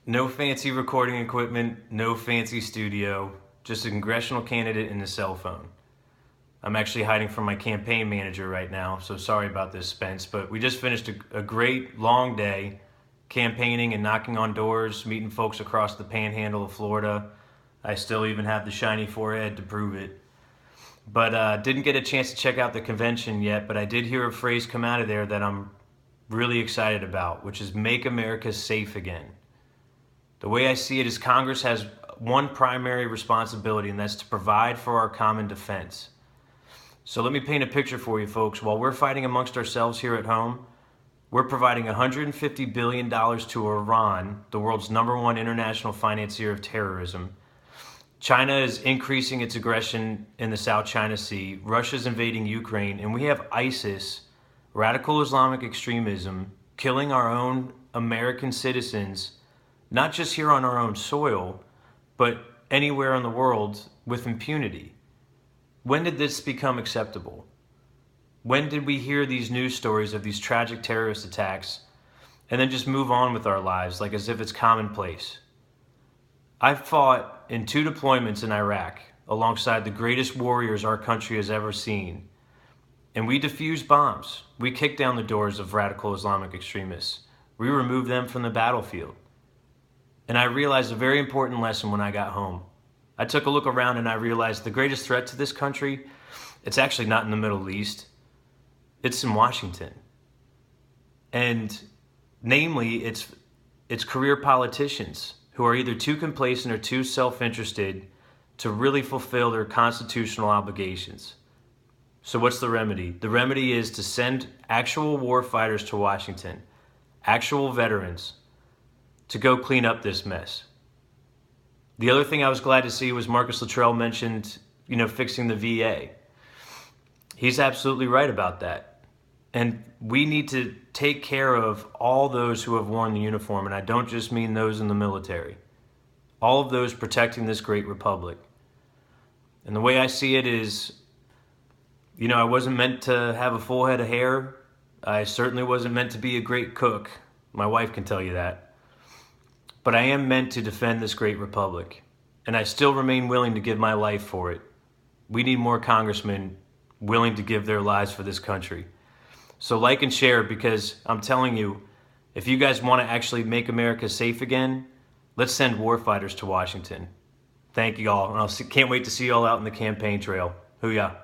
No fancy recording equipment, no fancy studio, just a congressional candidate and a cell phone. I'm actually hiding from my campaign manager right now, so sorry about this, Spence, but we just finished a great long day campaigning and knocking on doors, meeting folks across the panhandle of Florida. I still even have the shiny forehead to prove it. But didn't get a chance to check out the convention yet, but I did hear a phrase come out of there that I'm really excited about, which is make America safe again. The way I see it is Congress has one primary responsibility, and that's to provide for our common defense. So let me paint a picture for you folks. While we're fighting amongst ourselves here at home, we're providing $150 billion to Iran, the world's #1 international financier of terrorism. China is increasing its aggression in the South China Sea. Russia's invading Ukraine, and we have ISIS, radical Islamic extremism, killing our own American citizens, not just here on our own soil, but anywhere in the world with impunity. When did this become acceptable? When did we hear these news stories of these tragic terrorist attacks and then just move on with our lives like as if it's commonplace? I've fought in 2 deployments in Iraq alongside the greatest warriors our country has ever seen. And we defused bombs. We kicked down the doors of radical Islamic extremists. We removed them from the battlefield. And I realized a very important lesson when I got home. I took a look around and I realized the greatest threat to this country, it's actually not in the Middle East. It's in Washington. And namely, it's career politicians who are either too complacent or too self-interested to really fulfill their constitutional obligations. So what's the remedy? The remedy is to send actual war fighters to Washington, actual veterans, to go clean up this mess. The other thing I was glad to see was Marcus Luttrell mentioned, fixing the VA. He's absolutely right about that. And we need to take care of all those who have worn the uniform, and I don't just mean those in the military. All of those protecting this great republic. And the way I see it is, I wasn't meant to have a full head of hair. I certainly wasn't meant to be a great cook. My wife can tell you that. But I am meant to defend this great republic, and I still remain willing to give my life for it. We need more congressmen willing to give their lives for this country. So like and share, because I'm telling you, if you guys want to actually make America safe again, let's send warfighters to Washington. Thank you all, and can't wait to see you all out in the campaign trail. Hoo-yah.